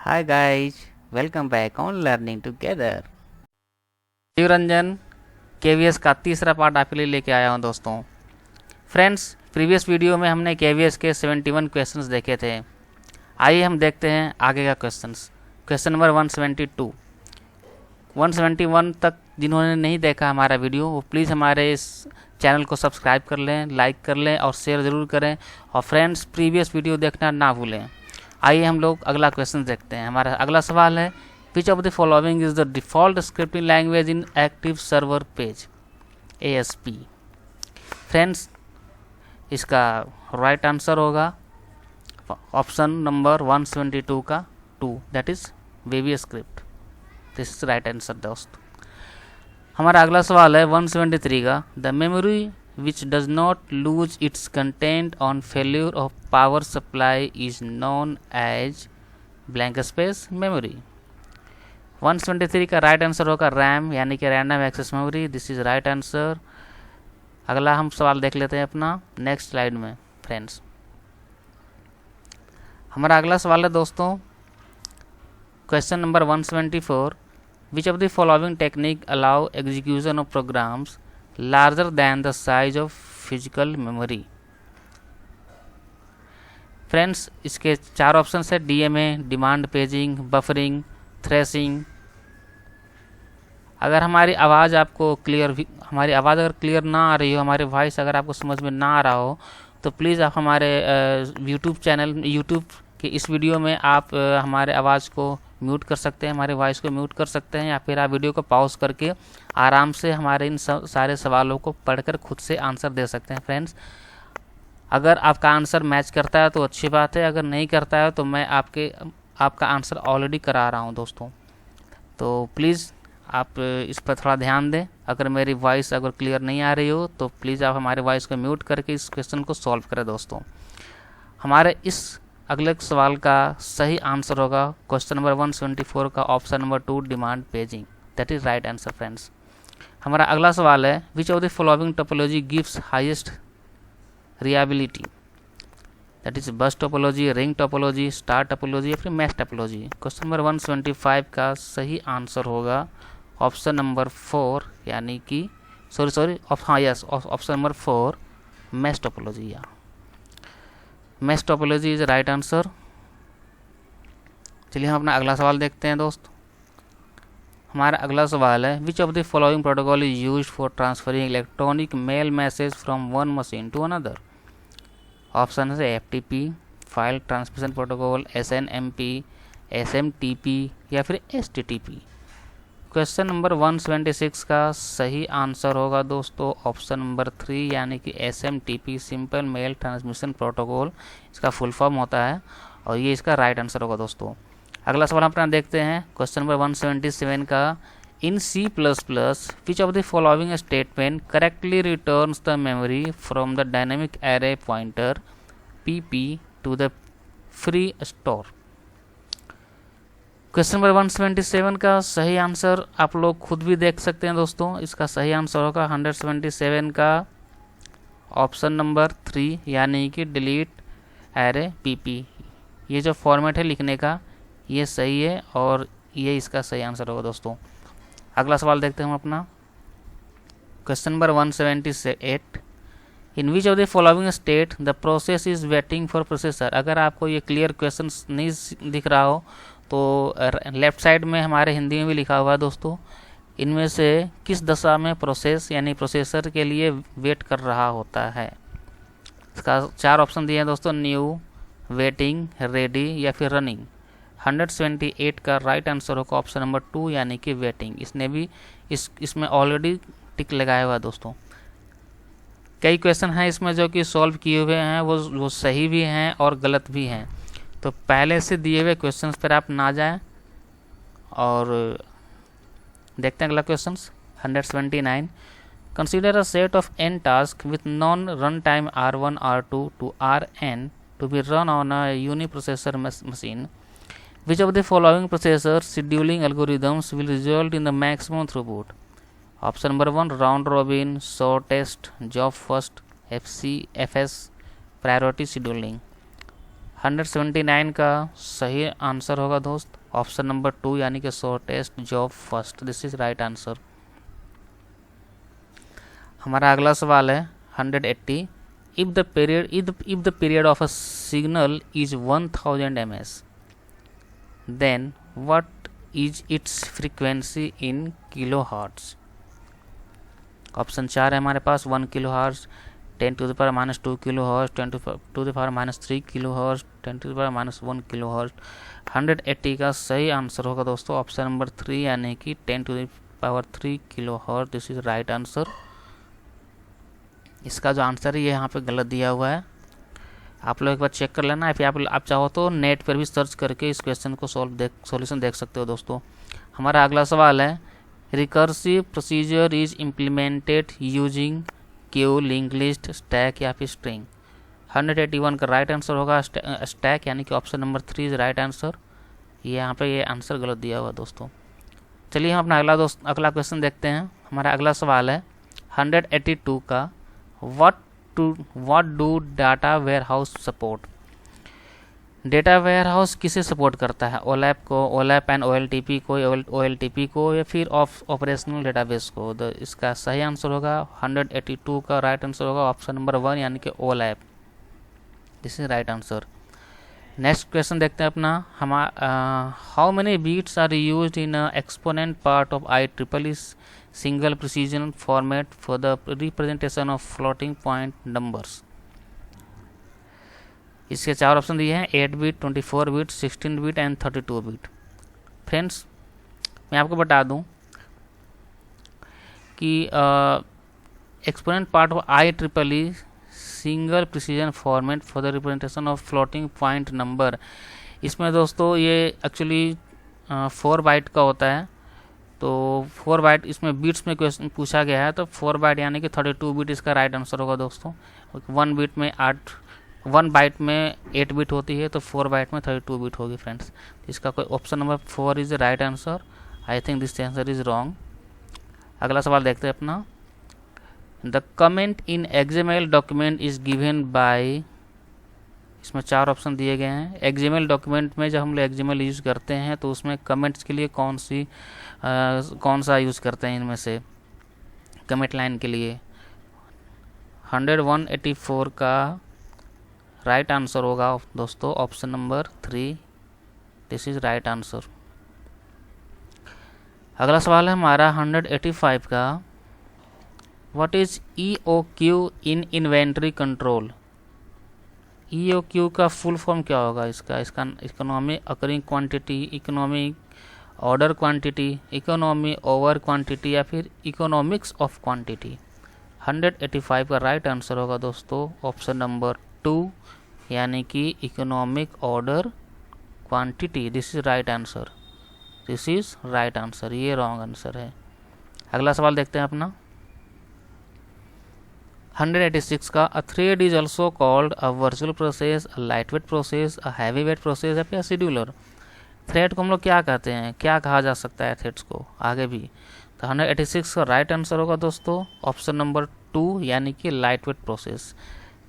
Hi guys, welcome back on Learning Together। Shivranjan KVS का तीसरा part आपके लिए लेके आया हूँ दोस्तों। फ्रेंड्स, प्रीवियस वीडियो में हमने केवीएस के 71 क्वेश्चंस देखे थे। आइए हम देखते हैं आगे का क्वेश्चंस। क्वेश्चन नंबर 172, 171 तक जिन्होंने नहीं देखा हमारा वीडियो वो प्लीज़ हमारे इस चैनल को सब्सक्राइब कर लें, लाइक कर लें और शेयर ज़रूर करें। और फ्रेंड्स, प्रीवियस वीडियो देखना ना भूलें। आइए हम लोग अगला क्वेश्चन देखते हैं। हमारा अगला सवाल है, which of the following is the default scripting language in active server page ASP। Friends, इसका राइट आंसर होगा ऑप्शन नंबर 172 का 2, that is VB script. This is right answer दोस्त। हमारा अगला सवाल है 173 का, the memory which does not lose its content on failure of power supply is known as blank space memory। 173 का right answer होगा RAM यानी कि random access memory. This is right answer. अगला हम सवाल देख लेते हैं अपना नेक्स्ट स्लाइड में। फ्रेंड्स, हमारा अगला सवाल है दोस्तों question number 174, which of the following technique allow execution of programs larger than the size of physical memory। Friends, इसके 4 ऑप्शन है, DMA, demand paging, buffering, thrashing. अगर हमारी आवाज़ आपको हमारी आवाज़ अगर क्लियर ना आ रही हो, हमारे वॉइस अगर आपको समझ में ना आ रहा हो, तो प्लीज़ आप हमारे यूट्यूब के इस वीडियो में आप हमारे आवाज़ को म्यूट कर सकते हैं, हमारे वॉइस को म्यूट कर सकते हैं, या फिर आप वीडियो को पॉज करके आराम से हमारे इन सारे सवालों को पढ़कर खुद से आंसर दे सकते हैं। फ्रेंड्स, अगर आपका आंसर मैच करता है तो अच्छी बात है, अगर नहीं करता है तो मैं आपका आंसर ऑलरेडी करा रहा हूं दोस्तों। तो प्लीज़ आप इस पर थोड़ा ध्यान दें। अगर मेरी वॉइस अगर क्लियर नहीं आ रही हो तो प्लीज़ आप हमारे वॉइस को म्यूट करके इस क्वेश्चन को सॉल्व करें दोस्तों। हमारे इस अगले सवाल का सही आंसर होगा क्वेश्चन नंबर 174 का option number 2, demand paging. That is right answer. Friends, हमारा अगला सवाल है, which of the following topology gives highest reliability. That is बस topology, ring topology, star topology या फिर मैश टोपोलॉजी। क्वेश्चन नंबर 175 का सही आंसर होगा ऑप्शन नंबर 4 यानी कि ऑप्शन नंबर 4, मैश टोपोलॉजी या mesh topology is right answer. चलिए हम अपना अगला सवाल देखते हैं दोस्त। हमारा अगला सवाल है, which of the following protocol is used for transferring electronic mail message from one machine to another. Option है FTP, file transmission protocol, SNMP, SMTP या फिर STTP। क्वेश्चन नंबर 176 का सही आंसर होगा दोस्तों ऑप्शन नंबर 3 यानी कि SMTP, simple mail transmission protocol इसका फुल फॉर्म होता है, और ये इसका राइट आंसर होगा दोस्तों। अगला सवाल अपना देखते हैं क्वेश्चन नंबर 177 का, in C++ which of the following statement correctly returns the memory from the dynamic array pointer PP to the free store. Question number 177 का सही आंसर आप लोग खुद भी देख सकते हैं दोस्तों। इसका सही आंसर होगा 177 का ऑप्शन नंबर 3 यानी कि डिलीट एरे PP। ये जो फॉर्मेट है लिखने का ये सही है और ये इसका सही आंसर होगा दोस्तों। अगला सवाल देखते हैं हम अपना question number 178, in which of the following state the process is waiting for processor. अगर आपको ये क्लियर क्वेश्चन नहीं दिख रहा हो तो लेफ्ट साइड में हमारे हिंदी में भी लिखा हुआ है दोस्तों, इनमें से किस दशा में प्रोसेस यानी प्रोसेसर के लिए वेट कर रहा होता है। इसका 4 ऑप्शन दिए हैं दोस्तों, न्यू, वेटिंग, रेडी या फिर रनिंग। 178 का राइट आंसर होगा ऑप्शन नंबर 2 यानी कि वेटिंग। इसने भी इसमें ऑलरेडी टिक लगाया हुआ है दोस्तों। कई क्वेश्चन हैं इसमें जो कि सॉल्व किए हुए हैं, वो सही भी हैं और गलत भी हैं, तो पहले से दिए हुए क्वेश्चंस पर आप ना जाएं। और देखते हैं अगला question 179, consider a set of n task with known run time R1 R2 to Rn to be run on a uniprocessor machine. Which of the following processor scheduling algorithms will result in the maximum throughput. Option number 1, round robin, shortest, job first, FS, priority scheduling. 179 का सही answer होगा दोस्त option number 2 यानी कि shortest job first. This is right answer. हमारा अगला सवाल है 180। If the period of a signal is 1000 ms, then what is its frequency in kilo hertz. Option 4 है हमारे पास 1 kilo hertz, 10⁻² kilo hertz, 10⁻³ kilo hertz, 10⁻1 kilo hertz. 180 का सही answer होगा दोस्तों ऑप्शन नंबर 3 यानी कि 10⁻³ kilo hertz. This is right answer. इसका जो आंसर है ये यहाँ पे गलत दिया हुआ है, आप लोग एक बार चेक कर लेना है। फिर आप चाहो तो नेट पर भी सर्च करके इस क्वेश्चन को सॉल्यूशन देख सकते हो दोस्तों। हमारा अगला सवाल है recursive procedure is implemented using Q, link list, stack या फिर स्ट्रिंग। 181 का राइट आंसर होगा स्टैक यानी कि option number 3 is right answer. ये यहाँ पे ये आंसर गलत दिया हुआ दोस्तों। चलिए हम अपना अगला क्वेश्चन देखते हैं। हमारा अगला सवाल है 182 का what do data warehouse support. Data warehouse किसे सपोर्ट करता है, ओलैप को, ओलैप एंड OLTP को, OLTP को या फिर ऑपरेशनल डेटाबेस को। इसका सही आंसर होगा 182 का राइट आंसर होगा ऑप्शन नंबर 1 यानी कि OLAP. This is right answer. Next question देखते हैं अपना। How many bits are used in exponent part of IEEE single precision format for the representation of floating point numbers. इसके 4 option दिए हैं 8 bit, 24 bit, 16 bit and 32 bit. Friends मैं आपको बता दूं कि exponent part of IEEE single precision format for the representation of floating point number, इसमें दोस्तों ये एक्चुअली 4 बाइट का होता है। तो 4 बाइट इसमें बीट्स में क्वेश्चन पूछा गया है, तो 4 बाइट यानी कि 32 बिट इसका राइट आंसर होगा दोस्तों। 1 बाइट में 8 बिट होती है, तो 4 बाइट में 32 बिट होगी फ्रेंड्स। इसका कोई option number 4 is the right answer. I think this answer is wrong. अगला सवाल देखते हैं अपना। The comment in XML document is given by, इसमें 4 ऑप्शन दिए गए हैं। XML डॉक्यूमेंट में जब हम लोग XML यूज़ करते हैं तो उसमें कमेंट्स के लिए कौन सा यूज़ करते हैं इनमें से कमेंट लाइन के लिए। 184 का राइट आंसर होगा दोस्तों option number 3। This is right answer. अगला सवाल है हमारा 185 का what is EOQ in inventory control. EOQ का फुल फॉर्म क्या होगा इसका economy occurring quantity, economy order quantity, economy over quantity या फिर इकोनॉमिक्स ऑफ क्वांटिटी। 185 का राइट आंसर होगा दोस्तों ऑप्शन नंबर 2 यानी कि economic order quantity. This is right answer. This is right answer, ये रॉन्ग आंसर है। अगला सवाल देखते हैं अपना 186 का a thread is also called a virtual process, a light weight process, a heavy weight process या फिर शेड्यूलर। थ्रेड को हम लोग क्या कहते हैं, क्या कहा जा सकता है थ्रेड्स को आगे भी। तो 186 का राइट आंसर होगा दोस्तों ऑप्शन नंबर 2 यानी कि लाइट वेट प्रोसेस।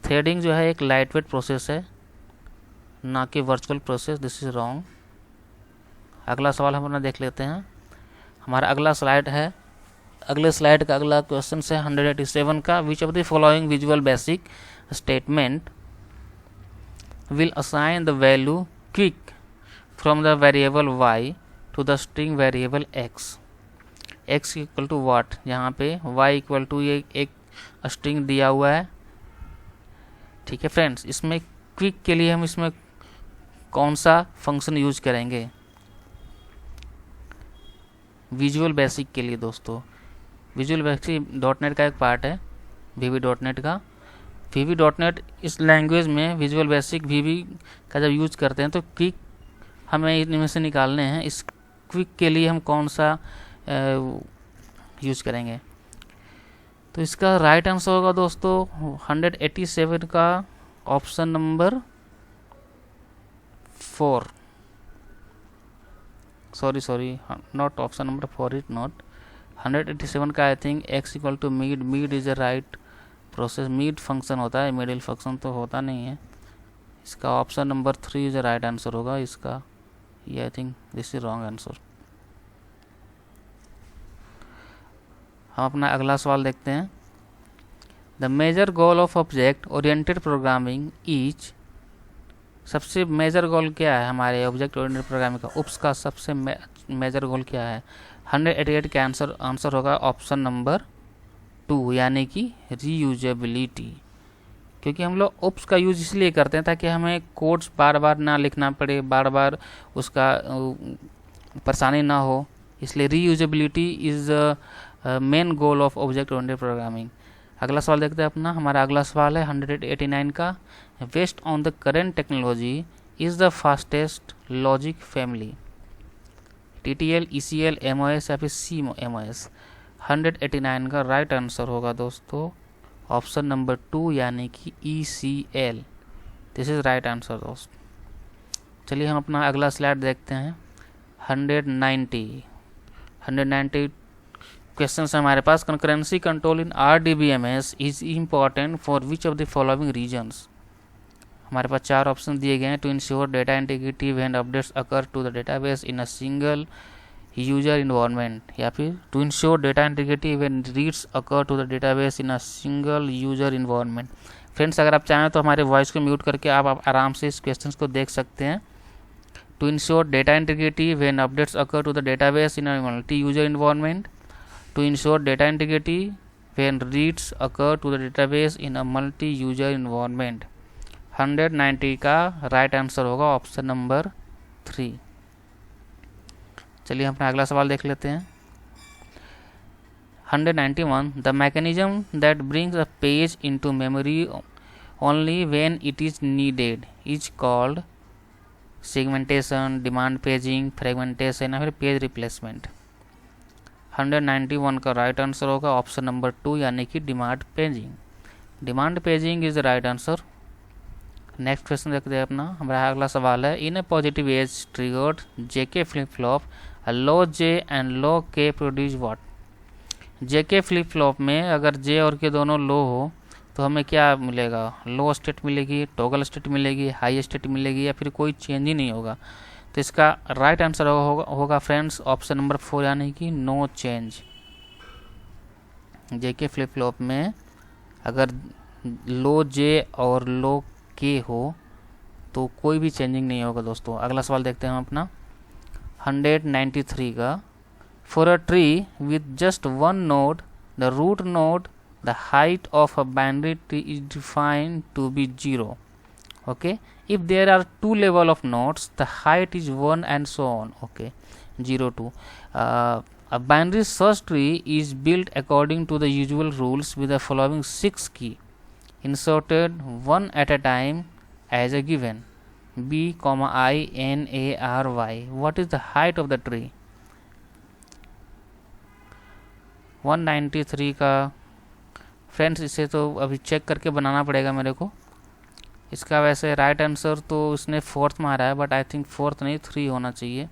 थ्रेडिंग जो है एक लाइट वेट प्रोसेस है, ना कि virtual process. This is wrong. अगला सवाल हम अपना देख लेते हैं। हमारा अगला स्लाइड है, अगले स्लाइड का अगला क्वेश्चन है 187 का which of the following visual basic statement will assign the value quick from the variable y to the string variable x equal to what. यहाँ पे y इक्वल टू ये एक स्ट्रिंग दिया हुआ है, ठीक है फ्रेंड्स। इसमें क्विक के लिए हम इसमें कौन सा फंक्शन यूज करेंगे विजुअल बेसिक के लिए दोस्तों। विजुअल बेसिक .NET का एक पार्ट है VB.NET का। VB.NET इस लैंग्वेज में विजुअल बेसिक VB का जब यूज करते हैं तो क्विक हमें इनमें से निकालने हैं। इस क्विक के लिए हम कौन सा यूज करेंगे, तो इसका राइट आंसर होगा दोस्तों 187 का option number 4। Sorry not option number 4 is not 187 का। I think x equal to mid is a right process. Mid function होता है, मिडिल फंक्शन तो होता नहीं है। इसका option number 3 is right answer होगा इसका। ये I think this is wrong answer. हम अपना अगला सवाल देखते हैं। The major goal of object oriented programming is, सबसे मेजर गोल क्या है हमारे ऑब्जेक्ट ओरिएंटेड प्रोग्रामिंग का, उप्स का सबसे मेजर गोल क्या है? 188 का आंसर होगा ऑप्शन नंबर 2 यानी कि रीयूजेबिलिटी। क्योंकि हम लोग उप्स का यूज इसलिए करते हैं ताकि हमें कोड्स बार बार ना लिखना पड़े, बार बार उसका परेशानी ना हो, इसलिए reusability is main goal of object oriented programming. अगला सवाल देखते हैं अपना। हमारा अगला सवाल है 189 का। Based on the current technology is the fastest logic family, TTL, ECL, MOS या फिर CMOS? 189 का राइट आंसर होगा दोस्तों ऑप्शन नंबर 2 यानी कि ECL। This is right answer दोस्त। चलिए हम अपना अगला स्लाइड देखते हैं। 190 क्वेश्चन है हमारे पास। Concurrency control in RDBMS is important for which of the following reasons? हमारे पास 4 ऑप्शन दिए गए हैं। To ensure data integrity when updates occur to the database in a single user environment, या फिर to ensure data integrity when reads occur to the database in a single user environment. Friends अगर आप चाहें तो हमारे voice को mute करके आप आराम से इस क्वेश्चन को देख सकते हैं। To ensure data integrity when updates occur to the database in a multi user environment, to ensure data integrity when reads occur to the database in a multi-user environment। 190 का राइट आंसर होगा option number 3। चलिए हम अपना अगला सवाल देख लेते हैं। 191 the mechanism that brings a page into memory only when it is needed is called segmentation, demand paging, fragmentation या फिर पेज रिप्लेसमेंट? 191 का राइट आंसर होगा ऑप्शन नंबर 2 यानी कि demand paging. Demand paging is the right answer. Next question देखते हैं अपना। हमारा अगला सवाल है। In a positive edge triggered JK flip flop a low J and low K produce what? JK flip flop में अगर J और K दोनों लो हो तो हमें क्या मिलेगा? लो स्टेट मिलेगी, टॉगल स्टेट मिलेगी, हाई स्टेट मिलेगी या फिर कोई चेंज ही नहीं होगा? तो इसका राइट आंसर होगा फ्रेंड्स ऑप्शन नंबर 4 यानी कि no change. JK flip flop में अगर लो J और लो K हो तो कोई भी चेंजिंग नहीं होगा दोस्तों। अगला सवाल देखते हैं हम अपना 193 का। For a tree with just one node the root node the height of a binary tree is defined to be 0। okay, if there are 2 level of nodes the height is 1 and so on। okay, 0 2 a binary search tree is built according to the usual rules with the following 6 key inserted one at a time as a given B, I, N, A, R, Y। what is the height of the tree? 193 का friends इसे तो अभी check करके बनाना पड़ेगा मेरे को। इसका वैसे राइट आंसर तो इसने 4th मारा है बट आई थिंक 4th नहीं 3 होना चाहिए।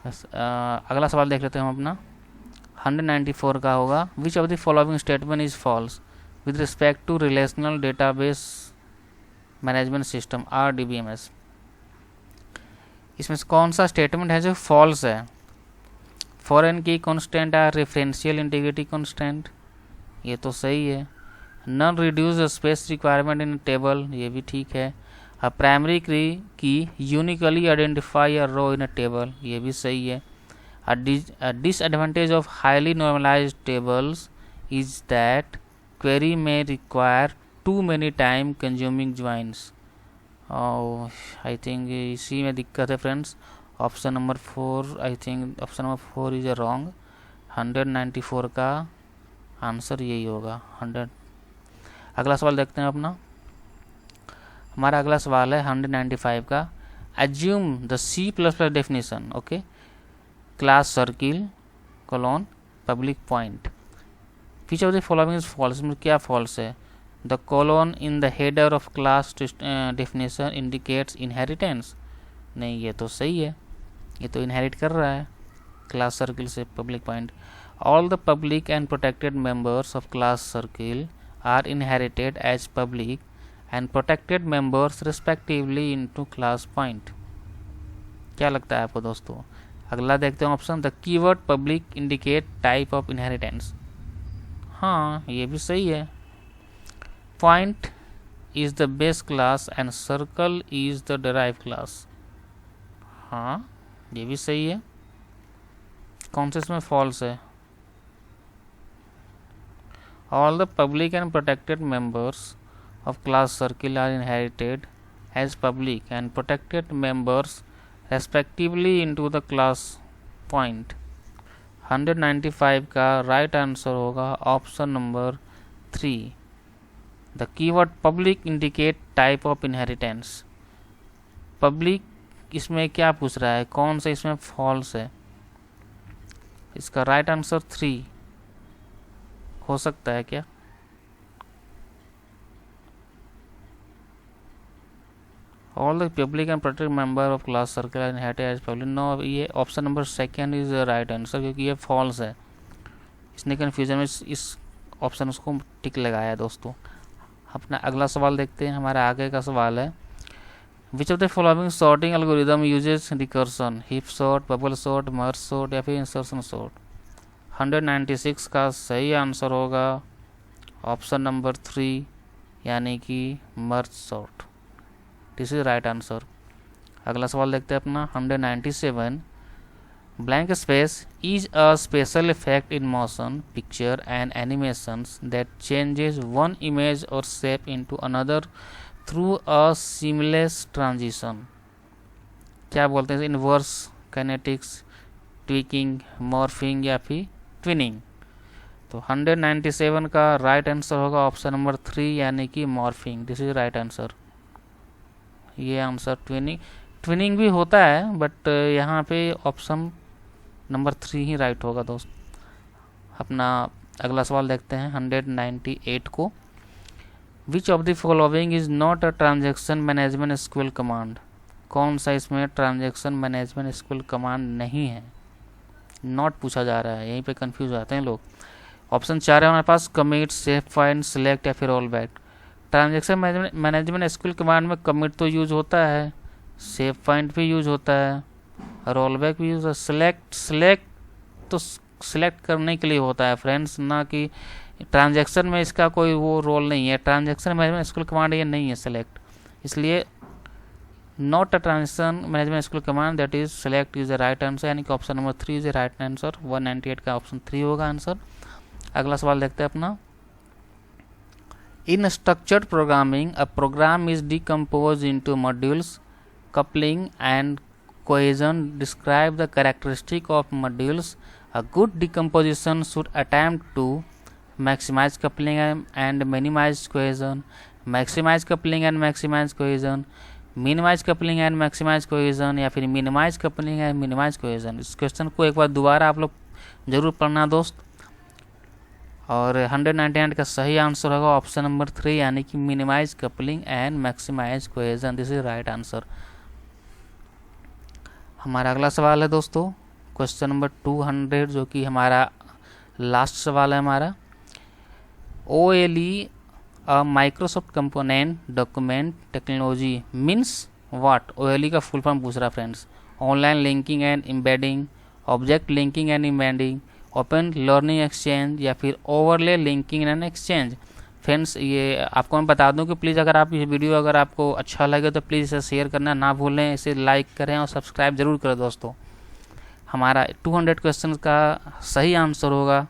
अगला सवाल देख लेते हैं हम अपना। 194 का होगा। Which of the following statement is false with respect to relational database management system RDBMS? इसमें कौन सा स्टेटमेंट है जो फॉल्स है? फॉरेन की कॉन्स्टेंट है, रेफरेंशियल इंटीग्रिटी कॉन्स्टेंट, ये तो सही है। None reduce space requirement in table, ये भी ठीक है। A primary key uniquely identify a row in a table, ये भी सही है। A disadvantage of highly normalized tables is that query may require too many time consuming joins. I think इसी में दिक्कत है friends. Option number 4 I think option number 4 is a wrong. 194 का answer यही होगा 100। अगला सवाल देखते हैं अपना। हमारा अगला सवाल है 195 का। Assume the C++ definition. Okay, class circle colon public point. Which of the following is false? में क्या फॉल्स है? The colon in the header of class definition indicates inheritance. नहीं, ये तो सही है, ये तो इनहेरिट कर रहा है क्लास सर्किल से public point. All the public and protected members of class circle are inherited as public and protected members respectively into class point। क्या लगता है आपको दोस्तों? अगला देखते हैं option, the keyword public indicate type of inheritance. हाँ, ये भी सही है। Point is the base class and circle is the derive class. हाँ, ये भी सही है। कौन से इसमें फॉल्स है? All the public and protected members of class circle are inherited as public and protected members respectively into the class point। 195 का राइट आंसर होगा option number 3, the keyword public indicate type of inheritance. Public इसमें क्या पूछ रहा है, कौन सा इसमें फॉल्स है? इसका राइट आंसर 3 हो सकता है क्या? All the public and protected member of class circle are inherited as public. No, ये option number 2 is right answer, क्योंकि ये फॉल्स है। इसने कन्फ्यूजन में इस ऑप्शन उसको टिक लगाया है दोस्तों। अपना अगला सवाल देखते हैं। हमारा आगे का सवाल है, which of the following sorting algorithm uses recursion, heap sort, bubble sort, merge sort या फिर इंसर्शन सॉर्ट। 196 का सही आंसर होगा ऑप्शन नंबर 3 यानी कि merge sort. This is right answer. अगला सवाल देखते हैं अपना 197, blank space is a special effect in motion picture and animations that changes one image or shape into another through a seamless transition. क्या बोलते हैं? इनवर्स काइनेटिक्स, ट्विकिंग, मॉर्फिंग या फिर ट्विनिंग। तो 197 का राइट आंसर होगा ऑप्शन नंबर 3 यानी कि morphing. This is right answer. ये आंसर ट्विनिंग भी होता है, बट यहाँ पे ऑप्शन नंबर 3 ही राइट होगा दोस्त। अपना अगला सवाल देखते हैं 198 को, विच of the following is not a transaction management SQL command. कौन सा इसमें ट्रांजैक्शन मैनेजमेंट एसक्यूएल कमांड नहीं है? नॉट पूछा जा रहा है, यहीं पे कंफ्यूज हो जाते हैं लोग। ऑप्शन 4 है हमारे पास, कमिट, सेव फाइंड, सिलेक्ट या फिर roll back. Transaction management SQL command में कमिट तो यूज होता है, सेव फाइंड भी यूज होता है, रोल बैक भी यूज होता है। सिलेक्ट तो सिलेक्ट करने के लिए होता है फ्रेंड्स, ना कि ट्रांजैक्शन में इसका कोई वो रोल नहीं है। ट्रांजैक्शन मैनेजमेंट एसक्यूएल कमांड ये नहीं है सिलेक्ट, इसलिए not a transaction management SQL command, that is select is the right answer, यानी कि option number 3 is the right answer. 198 का ऑप्शन 3 होगा आंसर। अगला सवाल देखते हैं अपना, in structured programming a program is decomposed into modules, coupling and cohesion describe the characteristic of modules. A good decomposition should attempt to maximize coupling and minimize cohesion, maximize coupling and maximize cohesion, minimize coupling and maximize cohesion या फिर minimize coupling and minimize cohesion। इस question को एक बार दोबारा आप लोग जरूर पढ़ना दोस्त। और 198 का सही आंसर होगा ऑप्शन नंबर 3 यानी कि minimise coupling and maximise cohesion. This is right answer. हमारा अगला सवाल है दोस्तों क्वेश्चन नंबर 200, जो कि हमारा लास्ट सवाल है हमारा। OLE a Microsoft component document technology means what. OLE का फुल फॉर्म पूछ रहा friends. Online linking and embedding, object linking and embedding, open learning exchange या फिर overlay linking and exchange. Friends ये आपको मैं बता दूं कि प्लीज़ अगर आप ये वीडियो अगर आपको अच्छा लगे तो प्लीज़ इसे शेयर करना ना भूलें, इसे लाइक करें और सब्सक्राइब जरूर करें दोस्तों। हमारा 200 क्वेश्चन का सही आंसर होगा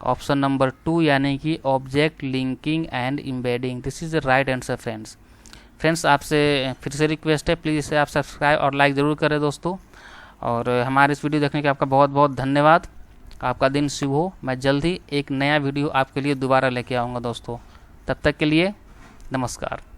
ऑप्शन नंबर 2 यानी कि object linking and embedding. This is the right answer friends. आपसे फिर से रिक्वेस्ट है, प्लीज़ इसे आप सब्सक्राइब और लाइक ज़रूर करें दोस्तों। और हमारे इस वीडियो देखने के आपका बहुत बहुत धन्यवाद। आपका दिन शुभ हो। मैं जल्द ही एक नया वीडियो आपके लिए दोबारा लेके आऊँगा दोस्तों। तब तक के लिए नमस्कार।